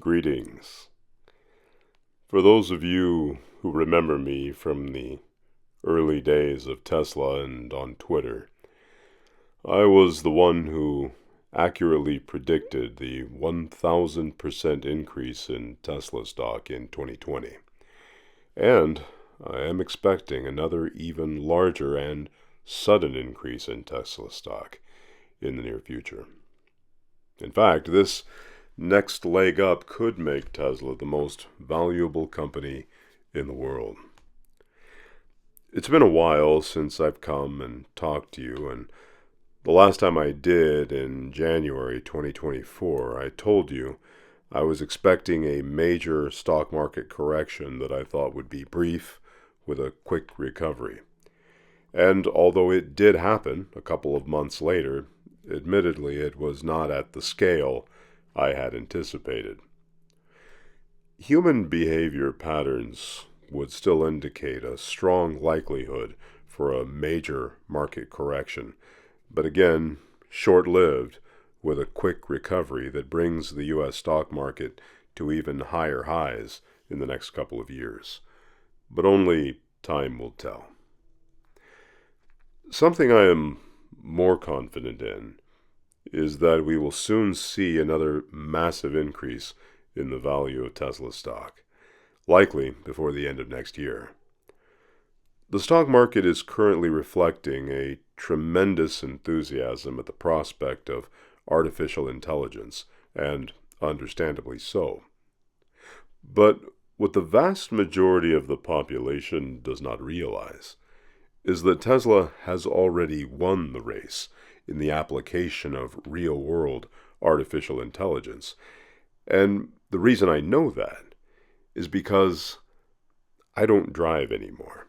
Greetings. For those of you who remember me from the early days of Tesla and on Twitter, I was the one who accurately predicted the 1,000% increase in Tesla stock in 2020. And I am expecting another even larger and sudden increase in Tesla stock in the near future. In fact, this next leg up could make Tesla the most valuable company in the world. It's been a while since I've come and talked to you, and the last time I did, in January 2024, I told you I was expecting a major stock market correction that I thought would be brief with a quick recovery. And although it did happen a couple of months later, admittedly it was not at the scale I had anticipated. Human behavior patterns would still indicate a strong likelihood for a major market correction, but again, short-lived, with a quick recovery that brings the U.S. stock market to even higher highs in the next couple of years. But only time will tell. Something I am more confident in is that we will soon see another massive increase in the value of Tesla stock, likely before the end of next year. The stock market is currently reflecting a tremendous enthusiasm at the prospect of artificial intelligence, and understandably so. But what the vast majority of the population does not realize is that Tesla has already won the race in the application of real-world artificial intelligence. And the reason I know that is because I don't drive anymore.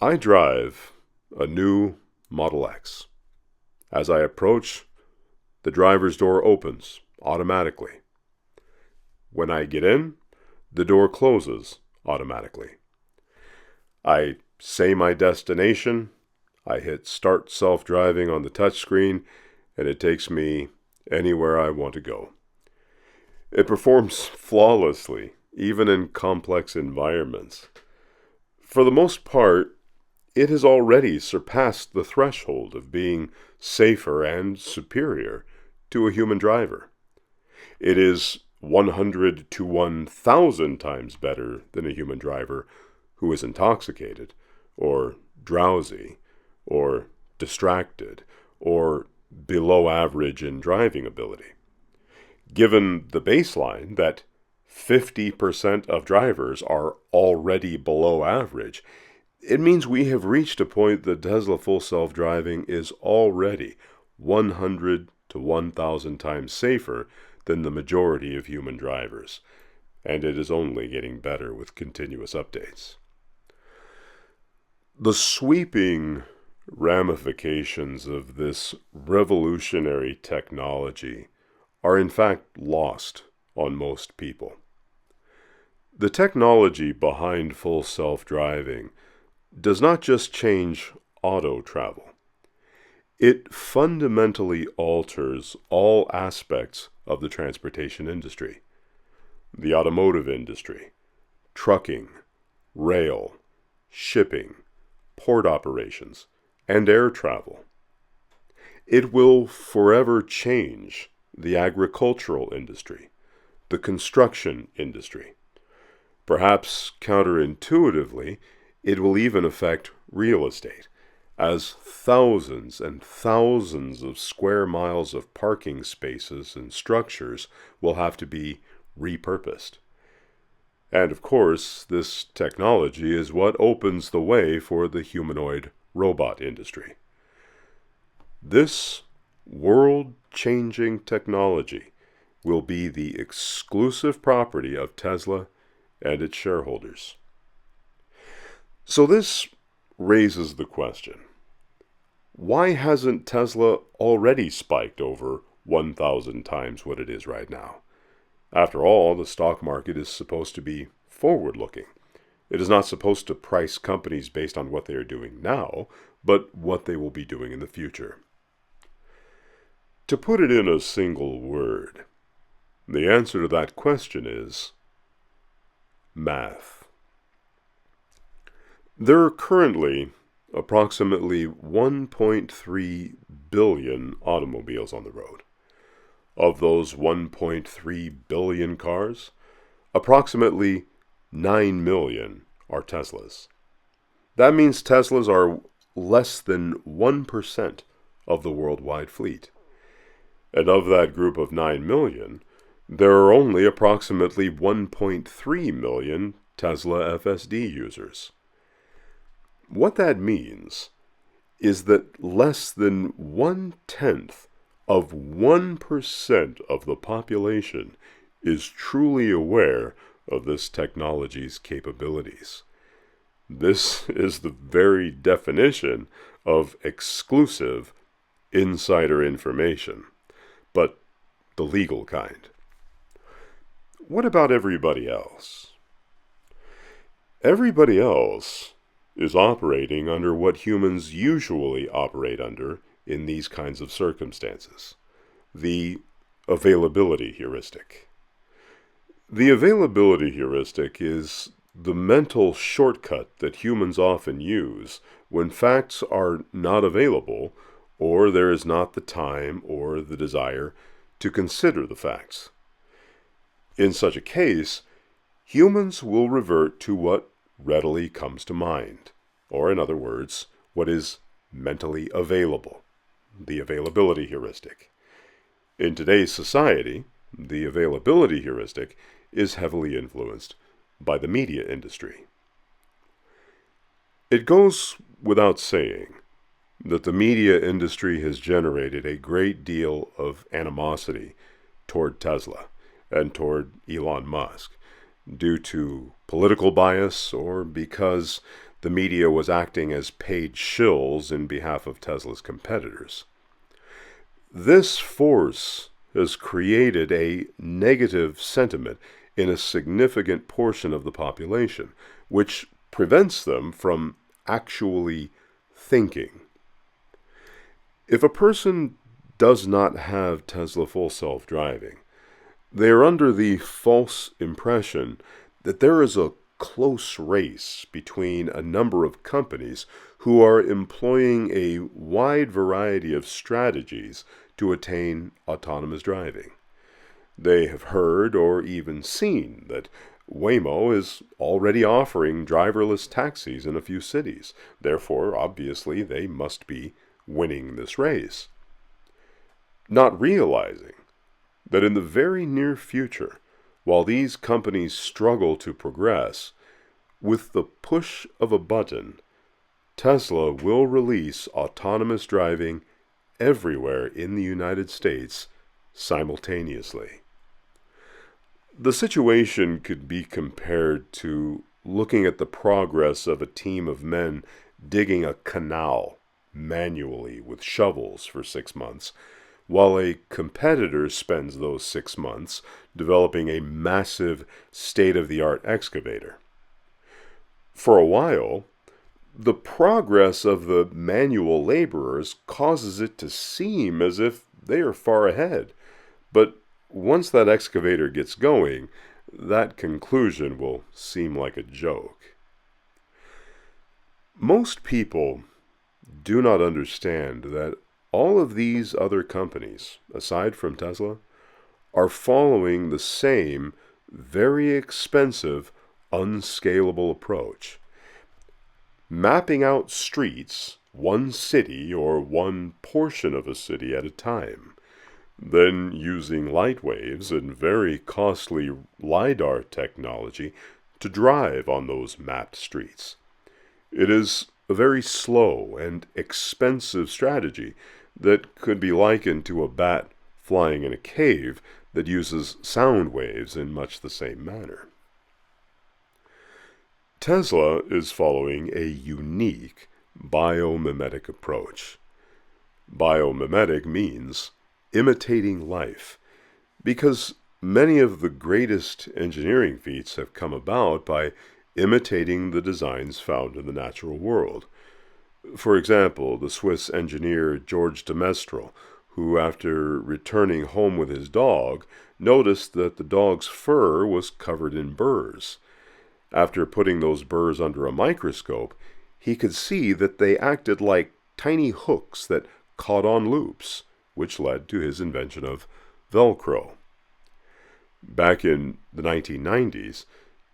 I drive a new Model X. As I approach, the driver's door opens automatically. When I get in, the door closes automatically. I say my destination, I hit Start Self-Driving on the touchscreen, and it takes me anywhere I want to go. It performs flawlessly, even in complex environments. For the most part, it has already surpassed the threshold of being safer and superior to a human driver. It is 100 to 1,000 times better than a human driver who is intoxicated, or drowsy, or distracted, or below average in driving ability. Given the baseline that 50% of drivers are already below average, it means we have reached a point that Tesla full self-driving is already 100 to 1,000 times safer than the majority of human drivers, and it is only getting better with continuous updates. The sweeping ramifications of this revolutionary technology are in fact lost on most people. The technology behind full self-driving does not just change auto travel. It fundamentally alters all aspects of the transportation industry. The automotive industry, trucking, rail, shipping, port operations, and air travel. It will forever change the agricultural industry, the construction industry. Perhaps counterintuitively, it will even affect real estate, as thousands and thousands of square miles of parking spaces and structures will have to be repurposed. And of course, this technology is what opens the way for the humanoid robot industry. This world-changing technology will be the exclusive property of Tesla and its shareholders. So this raises the question, why hasn't Tesla already spiked over 1,000 times what it is right now? After all, the stock market is supposed to be forward-looking. It is not supposed to price companies based on what they are doing now, but what they will be doing in the future. To put it in a single word, The answer to that question is math. There are currently approximately 1.3 billion automobiles on the road. Of those 1.3 billion cars, approximately 9 million are Teslas. That means Teslas are less than 1% of the worldwide fleet. And of that group of 9 million, there are only approximately 1.3 million Tesla FSD users. What that means is that less than 1/10 of 1% of the population is truly aware of this technology's capabilities. This is the very definition of exclusive insider information, but the legal kind. What about everybody else? Everybody else is operating under what humans usually operate under in these kinds of circumstances: the availability heuristic. The availability heuristic is the mental shortcut that humans often use when facts are not available, or there is not the time or the desire to consider the facts. In such a case, humans will revert to what readily comes to mind, or in other words, what is mentally available, the availability heuristic. In today's society, the availability heuristic is heavily influenced by the media industry. It goes without saying that the media industry has generated a great deal of animosity toward Tesla and toward Elon Musk due to political bias or because the media was acting as paid shills in behalf of Tesla's competitors. This force has created a negative sentiment in a significant portion of the population, which prevents them from actually thinking. If a person does not have Tesla full self-driving, they are under the false impression that there is a close race between a number of companies who are employing a wide variety of strategies to attain autonomous driving. They have heard or even seen that Waymo is already offering driverless taxis in a few cities. Therefore, obviously, they must be winning this race. Not realizing that in the very near future, while these companies struggle to progress, with the push of a button, Tesla will release autonomous driving everywhere in the United States simultaneously. The situation could be compared to looking at the progress of a team of men digging a canal manually with shovels for 6 months, while a competitor spends those 6 months developing a massive state-of-the-art excavator. For a while, the progress of the manual laborers causes it to seem as if they are far ahead, but once that excavator gets going, that conclusion will seem like a joke. Most people do not understand that all of these other companies, aside from Tesla, are following the same very expensive, unscalable approach. Mapping out streets, one city or one portion of a city at a time, then using light waves and very costly LiDAR technology to drive on those mapped streets. It is a very slow and expensive strategy that could be likened to a bat flying in a cave that uses sound waves in much the same manner. Tesla is following a unique biomimetic approach. Biomimetic means imitating life, because many of the greatest engineering feats have come about by imitating the designs found in the natural world. For example, the Swiss engineer George de Mestral, who, after returning home with his dog, noticed that the dog's fur was covered in burrs. After putting those burrs under a microscope, he could see that they acted like tiny hooks that caught on loops, which led to his invention of Velcro. Back in the 1990s,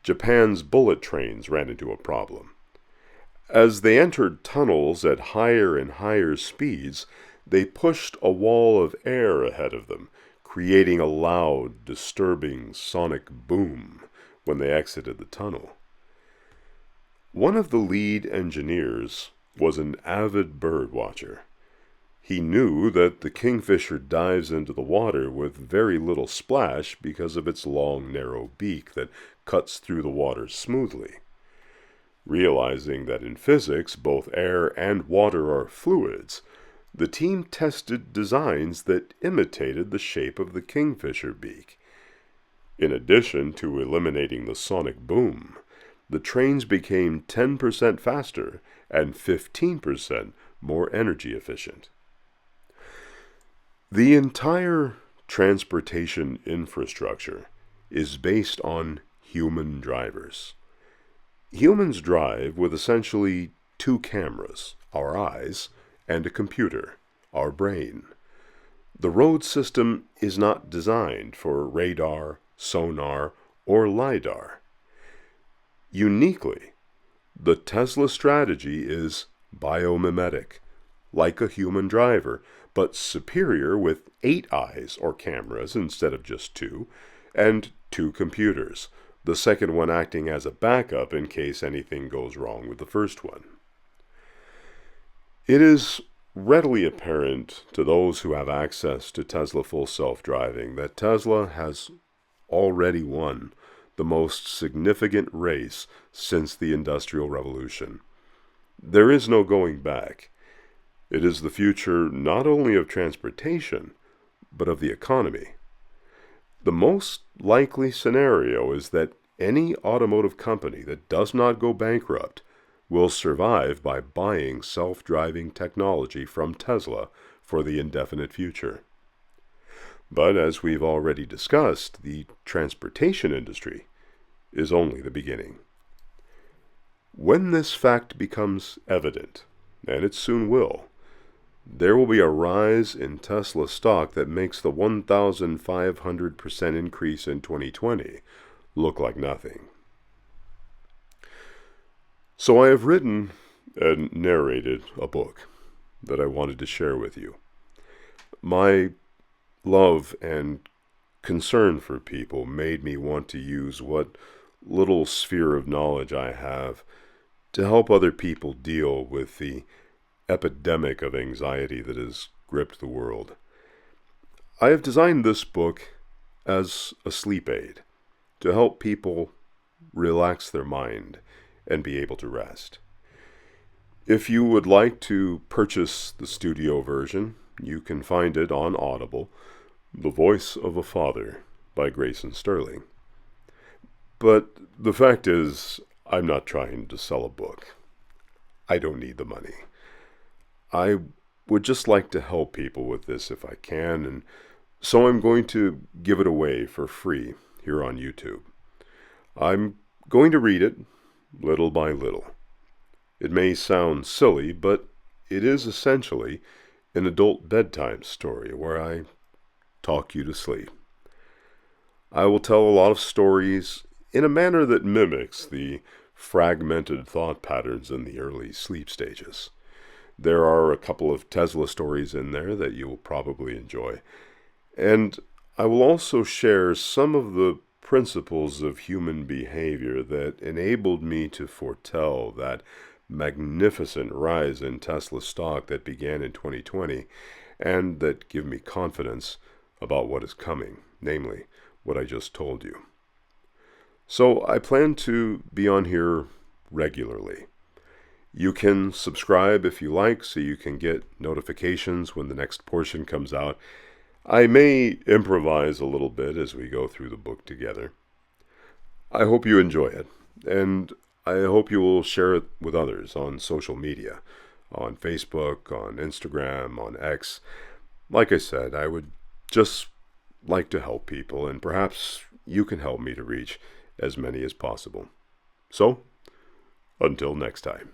Japan's bullet trains ran into a problem. As they entered tunnels at higher and higher speeds, they pushed a wall of air ahead of them, creating a loud, disturbing sonic boom when they exited the tunnel. One of the lead engineers was an avid bird watcher. He knew that the kingfisher dives into the water with very little splash because of its long, narrow beak that cuts through the water smoothly. Realizing that in physics both air and water are fluids, the team tested designs that imitated the shape of the kingfisher beak. In addition to eliminating the sonic boom, the trains became 10% faster and 15% more energy efficient. The entire transportation infrastructure is based on human drivers. Humans drive with essentially two cameras, our eyes, and a computer, our brain. The road system is not designed for radar, sonar, or LiDAR. Uniquely, the Tesla strategy is biomimetic, like a human driver, but superior with 8 eyes or cameras instead of just 2, and 2 computers, the second one acting as a backup in case anything goes wrong with the first one. It is readily apparent to those who have access to Tesla Full Self-Driving that Tesla has already won the most significant race since the Industrial Revolution. There is no going back. It is the future not only of transportation, but of the economy. The most likely scenario is that any automotive company that does not go bankrupt will survive by buying self-driving technology from Tesla for the indefinite future. But as we've already discussed, the transportation industry is only the beginning. When this fact becomes evident, and it soon will, there will be a rise in Tesla stock that makes the 1,500% increase in 2020 look like nothing. So I have written and narrated a book that I wanted to share with you. My love and concern for people made me want to use what little sphere of knowledge I have to help other people deal with the epidemic of anxiety that has gripped the world. I have designed this book as a sleep aid to help people relax their mind and be able to rest. If you would like to purchase the studio version, you can find it on Audible, The Voice of a Father by Grayson Sterling. But the fact is, I'm not trying to sell a book. I don't need the money. I would just like to help people with this if I can, and so I'm going to give it away for free here on YouTube. I'm going to read it little by little. It may sound silly, but it is essentially an adult bedtime story where I talk you to sleep. I will tell a lot of stories in a manner that mimics the fragmented thought patterns in the early sleep stages. There are a couple of Tesla stories in there that you will probably enjoy. And I will also share some of the principles of human behavior that enabled me to foretell that magnificent rise in Tesla stock that began in 2020 and that give me confidence about what is coming, namely what I just told you. So I plan to be on here regularly. You can subscribe if you like so you can get notifications when the next portion comes out. I may improvise a little bit as we go through the book together. I hope you enjoy it, and I hope you will share it with others on social media, on Facebook, on Instagram, on X. Like I said, I would just like to help people, and perhaps you can help me to reach as many as possible. So, until next time.